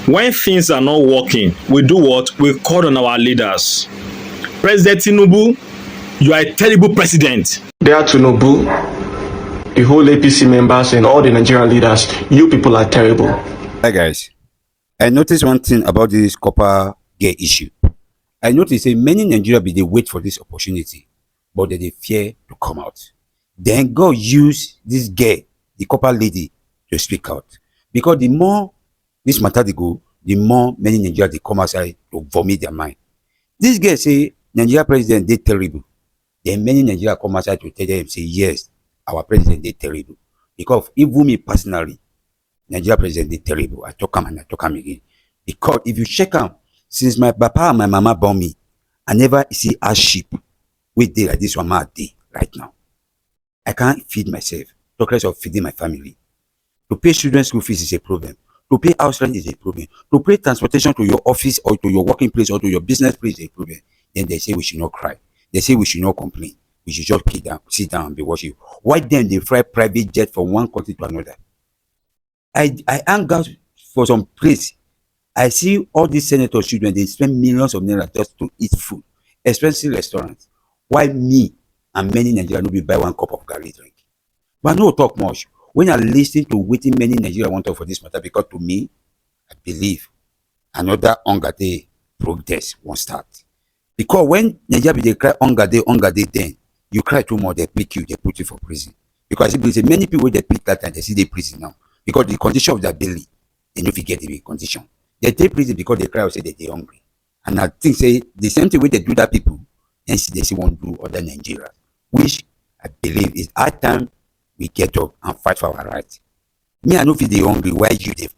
When things are not working, we do what? We call on our leaders. President Tinubu, you are a terrible president. Dear Tinubu, the whole APC members and all the Nigerian leaders, you people are terrible. Hi guys, I noticed one thing about this copper girl issue. I noticed that many Nigerians they wait for this opportunity, but they fear to come out. Then God use this girl, the copper lady, to speak out. Because the more this matter they go, the more many Nigerians they come outside to vomit their mind. This girl say Nigeria president they terrible. Then many Nigerians come outside to tell them say yes, our president they terrible. Because even me personally, Nigeria president they terrible. I talk him and I talk him again. Because if you check him, since my papa and my mama born me, I never see a sheep with day like this one my day right now. I can't feed myself. Talk less of feeding my family. To pay children's school fees is a problem. To pay house rent is a problem. To pay transportation to your office or to your working place or to your business place is a problem. Then they say we should not cry. They say we should not complain. We should just sit down and be watching. Why then they fly private jet from one country to another? I hang out for some place. I see all these senator children, they spend millions of naira just to eat food, expensive restaurants. Why me and many Nigerians will be buy one cup of garri drink? But I no talk much. When I listen to waiting many Nigerians want to for this matter, because to me, I believe another hunger day protest won't start. Because when Nigeria they cry hunger day, then you cry too much, they pick you, they put you for prison. Because many people they pick that time, they see they prison now. Because the condition of their belly, they don't forget the condition. They take prison because they cry or say that they're hungry. And I think say the same thing way they do that people, then they see won't do other Nigeria. Which I believe is our time we get up and fight for our rights. Me, I know if they're hungry, why you they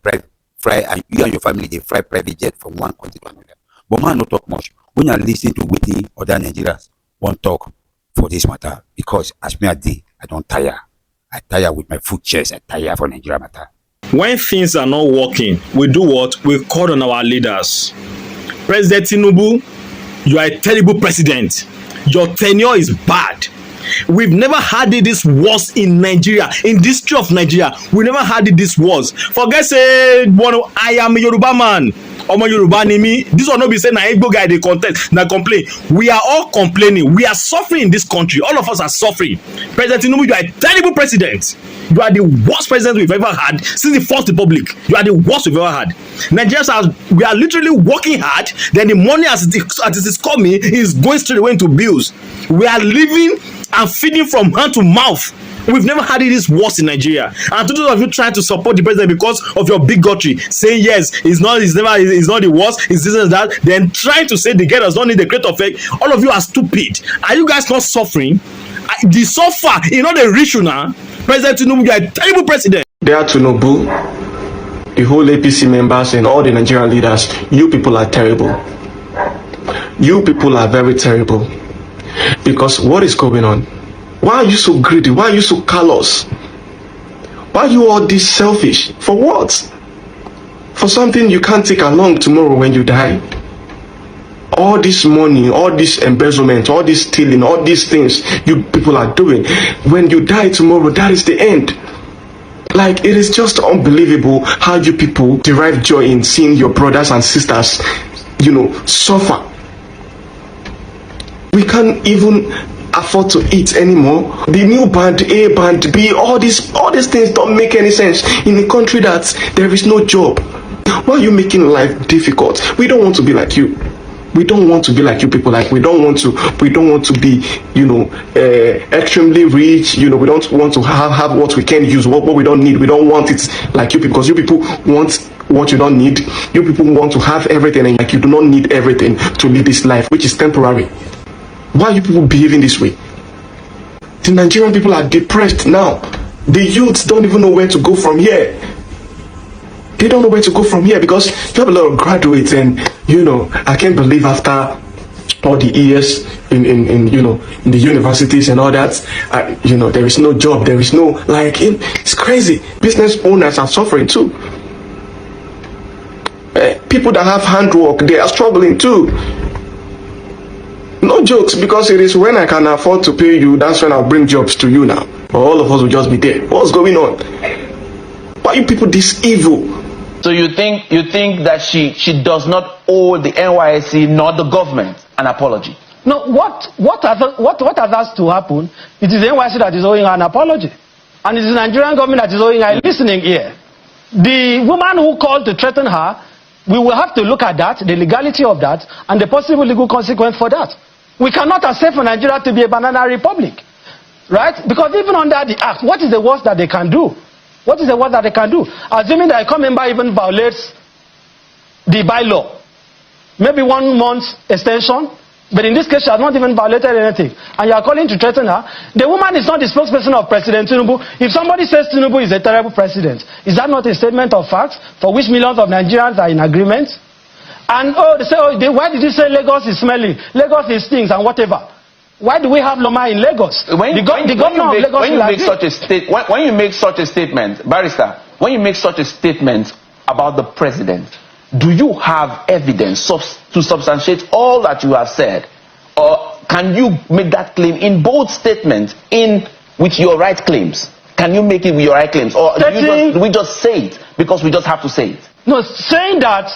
fly and you and your family they fly private jet from one country to another. But man, not talk much. When I listen to waiting other Nigerians won't talk for this matter because as me a day, I don't tire. I tire with my food chest, I tire for Nigeria matter. When things are not working, we do what? We call on our leaders. President Tinubu, you are a terrible president. Your tenure is bad. We've never had it this worse in Nigeria. In the history of Nigeria, we never had it this worse. Forget say, I am a Yoruba man. Omo Yoruba ni me. This one no be say na Igbo guy dey contest, na complain. We are all complaining. We are suffering in this country. All of us are suffering. President Tinubu, you are a terrible president. You are the worst president we've ever had since the First Republic. You are the worst we've ever had. Nigerians we are literally working hard. Then the money as it is coming is going straight away into bills. We are living and feeding from hand to mouth. We've never had it this worse in Nigeria. And to those of you trying to support the president because of your bigotry, saying yes, it's not the worst, it's this and that, then trying to say the guy does not need the great effect. All of you are stupid. Are you guys not suffering? The suffer, you know the rich now. President Tinubu, you are a terrible president. Dear Tinubu, the whole APC members and all the Nigerian leaders, you people are terrible. You people are very terrible. Because what is going on? Why are you so greedy? Why are you so callous? Why are you all this selfish? For what? For something you can't take along tomorrow when you die? All this money, all this embezzlement, all this stealing, all these things you people are doing, when you die tomorrow, that is the end. Like, it is just unbelievable how you people derive joy in seeing your brothers and sisters, suffer. We can't even afford to eat anymore. The new band A, band B, all these things don't make any sense in a country that there is no job. Why are you making life difficult? We don't want to be like you. We don't want to be like you people. Like, we don't want to be extremely rich. We don't want to have what we can use, what we don't need. We don't want it like you people, because you people want what you don't need. You people want to have everything, and like you do not need everything to live this life, which is temporary. Why are you people behaving this way? The Nigerian people are depressed now. The youths don't even know where to go from here. They don't know where to go from here because you have a lot of graduates, and I can't believe after all the years in the universities and all that, there is no job, there is no, it's crazy. Business owners are suffering too. People that have handwork, they are struggling too. No jokes, because it is when I can afford to pay you, that's when I'll bring jobs to you now. But all of us will just be there. What's going on? Why are you people this evil? So you think that she does not owe the NYSC nor the government an apology? No, what has to happen? It is the NYSC that is owing her an apology, and it is the Nigerian government that is owing her a listening ear. The woman who called to threaten her, we will have to look at that, the legality of that, and the possible legal consequence for that. We cannot accept for Nigeria to be a banana republic, right? Because even under the act, what is the worst that they can do? What is the worst that they can do? Assuming that a court member even violates the bylaw, maybe 1 month extension, but in this case she has not even violated anything, and you are calling to threaten her. The woman is not the spokesperson of President Tinubu. If somebody says Tinubu is a terrible president, is that not a statement of facts for which millions of Nigerians are in agreement? And they say, why did you say Lagos is smelling? Lagos is stinks and whatever. Why do we have Loma in Lagos? When you make such a statement, Barrister, when you make such a statement about the president, do you have evidence to substantiate all that you have said? Or can you make that claim in both statements with your right claims? Can you make it with your right claims? Or do we just say it because we just have to say it? No, saying that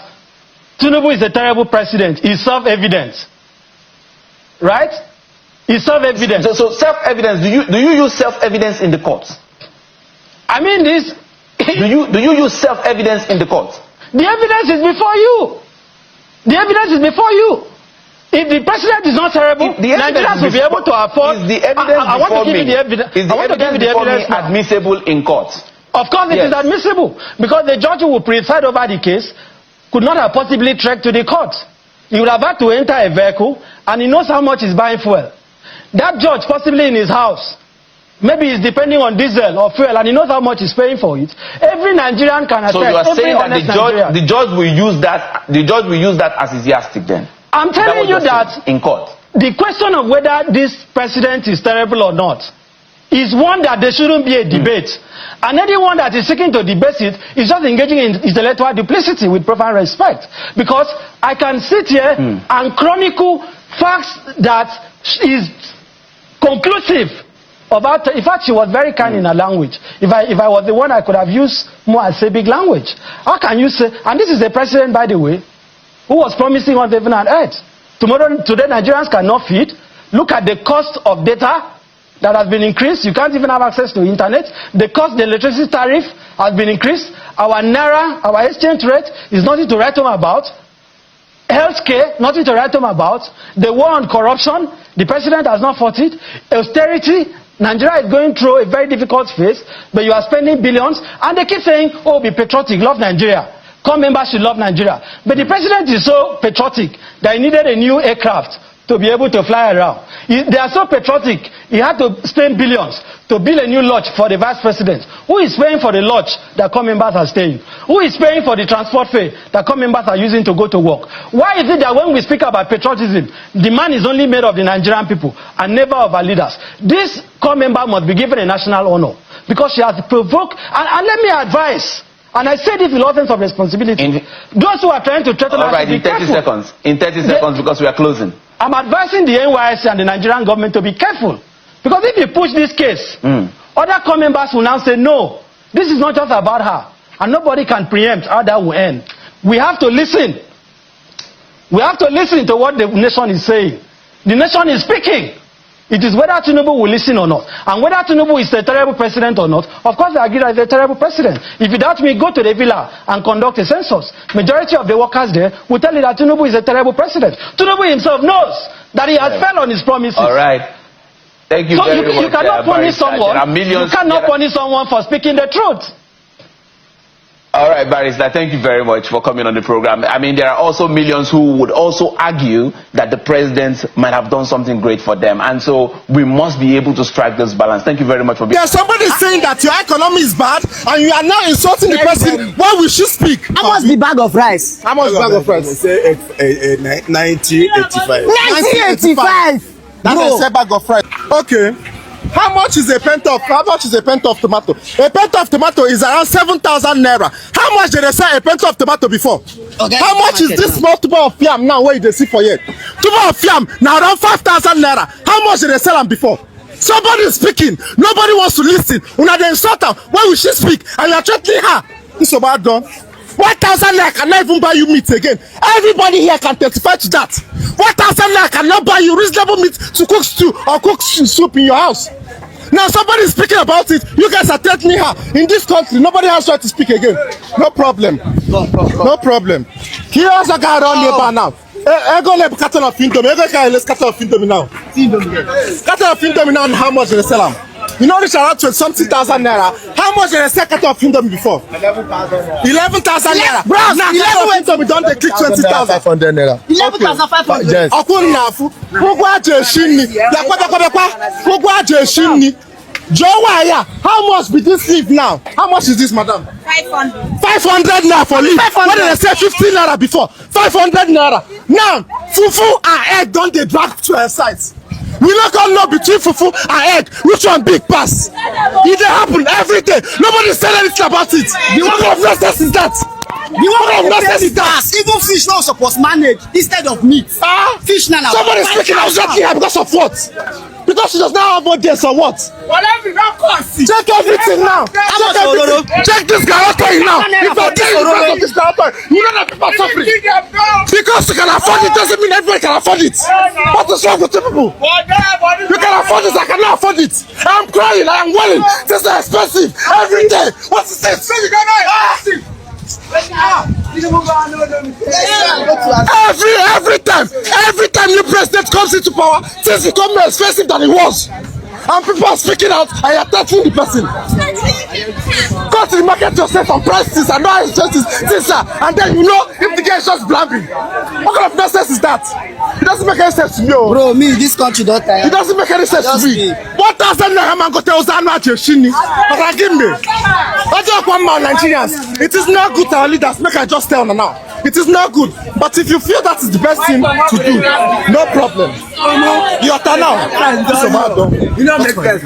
Tinubu is a terrible president is self-evident. Right? It's self-evident. So self-evidence, do you use self-evidence in the courts? I mean this. do you use self-evidence in the courts? The evidence is before you. The evidence is before you. If the president is not terrible, Nigerians will be able to afford. Is the evidence I want to give you the evidence. Is the evidence admissible in court? Of course it is admissible, because the judge who will preside over the case could not have possibly trekked to the court. He would have had to enter a vehicle, and he knows how much he's buying fuel. That judge, possibly in his house, maybe he's depending on diesel or fuel, and he knows how much he's paying for it. Every Nigerian can attest. So you are saying that the judge will use that. The judge will use that as his yardstick. Then I'm telling you that in court, the question of whether this president is terrible or not is one that there shouldn't be a debate. And anyone that is seeking to debate it is just engaging in intellectual duplicity with profound respect. Because I can sit here and chronicle facts that is conclusive about. In fact, she was very kind in her language. If I was the one, I could have used more Arabic language. How can you say? And this is the president, by the way, who was promising on heaven and earth. Today, Nigerians cannot feed. Look at the cost of data that has been increased. You can't even have access to internet. The electricity tariff has been increased. Our naira, our exchange rate is nothing to write home about. Healthcare, nothing to write home about. The war on corruption, the president has not fought it. Austerity, Nigeria is going through a very difficult phase, but you are spending billions, and they keep saying, oh, be patriotic, love Nigeria. Core members should love Nigeria. But the president is so patriotic that he needed a new aircraft to be able to fly around. They are so patriotic, he had to spend billions to build a new lodge for the vice president. Who is paying for the lodge that core members are staying? Who is paying for the transport fare that core members are using to go to work? Why is it that when we speak about patriotism, the man is only made of the Nigerian people and never of our leaders? This core member must be given a national honor because she has provoked. And let me advise, and I said it with lots of responsibility, those who are trying to threaten us. All right, in 30 seconds. In 30 seconds, because we are closing. I'm advising the NYSC and the Nigerian government to be careful. Because if you push this case, other core members will now say, no, this is not just about her. And nobody can preempt how that will end. We have to listen. We have to listen to what the nation is saying. The nation is speaking. It is whether Tinubu will listen or not. And whether Tinubu is a terrible president or not, of course I agree that he's a terrible president. If you doubt me, go to the villa and conduct a census. Majority of the workers there will tell you that Tinubu is a terrible president. Tinubu himself knows that he has fell on his promises. All right. Thank you very much. You cannot punish someone. You cannot punish someone for speaking the truth. All right, Barrister, thank you very much for coming on the program. I mean, there are also millions who would also argue that the president might have done something great for them. And so we must be able to strike this balance. Thank you very much for being here. Somebody saying that your economy is bad and you are now insulting the person. Why will she speak? How much the bag of rice? How much bag of rice? Say 1985. 1985. That's a bag of rice. Okay. How much is a pint of tomato? A pint of tomato is around 7,000 naira. How much did they sell a pint of tomato before? Okay, how much is this small tuber of yam now where they see for yet? Tuber of yam now around 5,000 naira. How much did they sell them before? Somebody is speaking. Nobody wants to listen. Una dey insult her. Why will she speak? And you are threatening her. This is about done. 1,000 naira cannot even buy you meat again. Everybody here can testify to that. 1,000 naira cannot buy you reasonable meat to cook stew or cook soup in your house. Now somebody is speaking about it. You guys are threatening her. In this country, nobody has right to speak again. No problem. No problem. He also got on labor now. Go let carton of Indomie. Let's carton of Indomie now. Carton of Indomie now. How much do they sell them? You know this around 20,000 naira. How much did they sell carton of Indomie before? 11,000 naira. Bro, now 11,000 don't they click 20,000? 500 naira. 11,500. Yes. Okun nafu. Kugwa jeshini. Kugwa jeshini. Jowaya, how much be this leaf now? How much is this, madam? 500. 500 naira for leaf. What did they say? 15 naira before. 500 naira. Now, fufu and egg don't they drag to her sides? We not gonna know between fufu and egg which one big pass. It dey happen every day. Nobody said anything about it. What kind of nonsense is that? What kind of nonsense is that? Even fish now supposed manage instead of meat. Fish now. Somebody speaking outwardly here because of what? Because she does not have audience or what? Check everything now. Check everything. Check this guy now. If I tell you the price of this guy, you know that people are suffering. Because you can afford it doesn't mean everybody can afford it. What is wrong with you people? You can afford it, I cannot afford it. I'm crying, I am wailing. This is expensive every day. What is this? Every time new president comes into power, things become more expensive than it was. And people are speaking out and you're touching the person. Go to the market yourself and price this and know expensive this and then you know if the guy is just blabbing. What kind of nonsense is that? It doesn't make any sense to me. Bro, me, this country don't tire. It doesn't make any sense to me. 1,000 naira man go tell Uzana Jeshini. But give me. I just want my Nigerians. It is not good to our leaders. Make I just tell now. It is not good. But if you feel that is the best thing to do, no problem. Your turn now. This is a man, though. You know, make sense.